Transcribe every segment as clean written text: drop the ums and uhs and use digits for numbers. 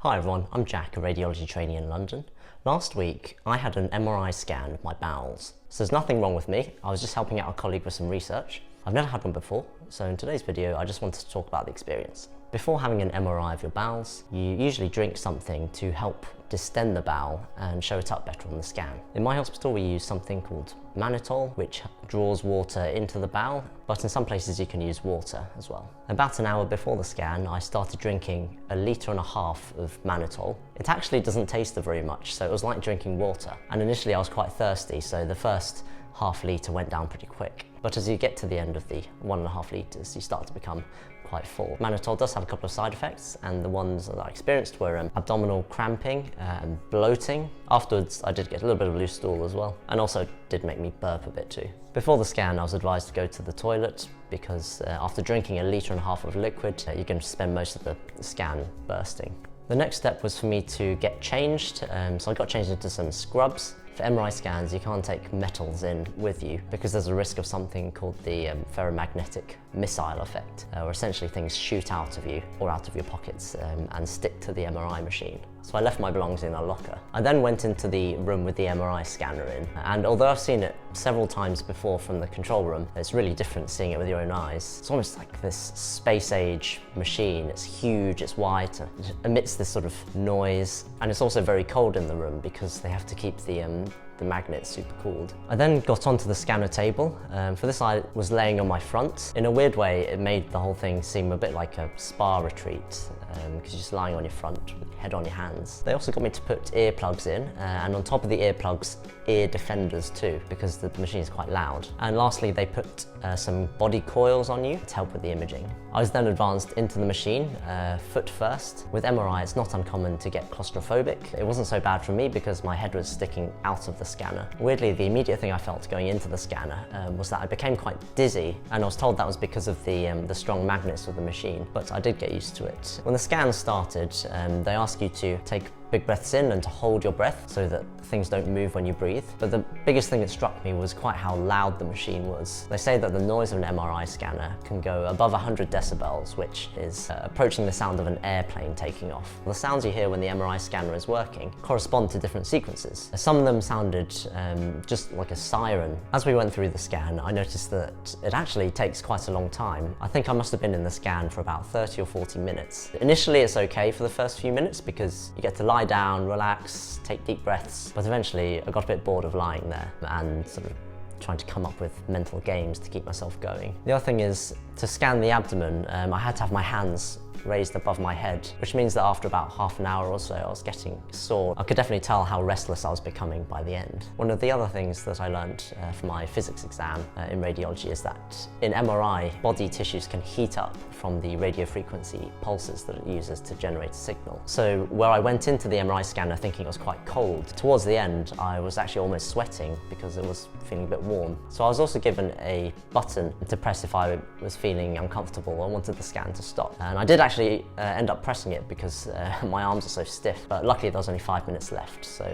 Hi everyone, I'm Jack, a radiology trainee in London. Last week, I had an MRI scan of my bowels. So there's nothing wrong with me, I was just helping out a colleague with some research. I've never had one before, so in today's video, I just wanted to talk about the experience. Before having an MRI of your bowels, you usually drink something to help distend the bowel and show it up better on the scan. In my hospital, we use something called mannitol, which draws water into the bowel, but in some places you can use water as well. About an hour before the scan, I started drinking 1.5 litres of mannitol. It actually doesn't taste very much, so it was like drinking water. And initially I was quite thirsty, so the first half litre went down pretty quick. But as you get to the end of the 1.5 litres, you start to become quite full. Mannitol does have a couple of side effects, and the ones that I experienced were abdominal cramping and bloating. Afterwards, I did get a little bit of loose stool as well, and also did make me burp a bit too. Before the scan, I was advised to go to the toilet because after drinking 1.5 litres of liquid, you're going to spend most of the scan bursting. The next step was for me to get changed, so I got changed into some scrubs. For MRI scans, you can't take metals in with you because there's a risk of something called the ferromagnetic missile effect, where essentially things shoot out of you or out of your pockets and stick to the MRI machine. So I left my belongings in a locker. I then went into the room with the MRI scanner in, and although I've seen it several times before from the control room, it's really different seeing it with your own eyes. It's almost like this space-age machine. It's huge, it's white, it emits this sort of noise, and it's also very cold in the room because they have to keep the magnets super cooled. I then got onto the scanner table. For this, I was laying on my front. In a weird way, it made the whole thing seem a bit like a spa retreat because you're just lying on your front with your head on your hands. They also got me to put earplugs in, and on top of the earplugs, ear defenders too, because the machine is quite loud. And lastly, they put some body coils on you to help with the imaging. I was then advanced into the machine, foot first. With MRI, it's not uncommon to get claustrophobic. It wasn't so bad for me because my head was sticking out of the scanner. Weirdly, the immediate thing I felt going into the scanner was that I became quite dizzy, and I was told that was because of the strong magnets of the machine, but I did get used to it. When the scan started, they ask you to take big breaths in and to hold your breath so that things don't move when you breathe. But the biggest thing that struck me was quite how loud the machine was. They say that the noise of an MRI scanner can go above 100 decibels, which is approaching the sound of an airplane taking off. The sounds you hear when the MRI scanner is working correspond to different sequences. Some of them sounded just like a siren. As we went through the scan, I noticed that it actually takes quite a long time. I think I must have been in the scan for about 30 or 40 minutes. Initially, it's okay for the first few minutes because you get to lie down, relax, take deep breaths, but eventually I got a bit bored of lying there and sort of trying to come up with mental games to keep myself going. The other thing is, to scan the abdomen, I had to have my hands raised above my head, which means that after about half an hour or so I was getting sore. I could definitely tell how restless I was becoming by the end. One of the other things that I learned for my physics exam in radiology is that in MRI, body tissues can heat up from the radiofrequency pulses that it uses to generate a signal. So where I went into the MRI scanner thinking it was quite cold, towards the end I was actually almost sweating because it was feeling a bit warm. So I was also given a button to press if I was feeling uncomfortable or wanted the scan to stop. And I did actually end up pressing it because my arms are so stiff, but luckily there was only 5 minutes left, so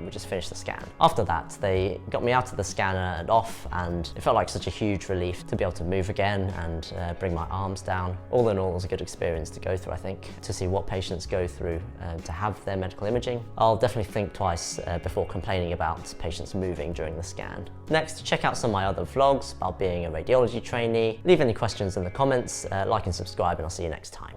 we just finished the scan. After that, they got me out of the scanner and off, and it felt like such a huge relief to be able to move again and bring my arms down. All in all, it was a good experience to go through, I think, to see what patients go through to have their medical imaging. I'll definitely think twice before complaining about patients moving during the scan. Next, check out some of my other vlogs about being a radiology trainee. Leave any questions in the comments, like and subscribe, and I'll see you next time.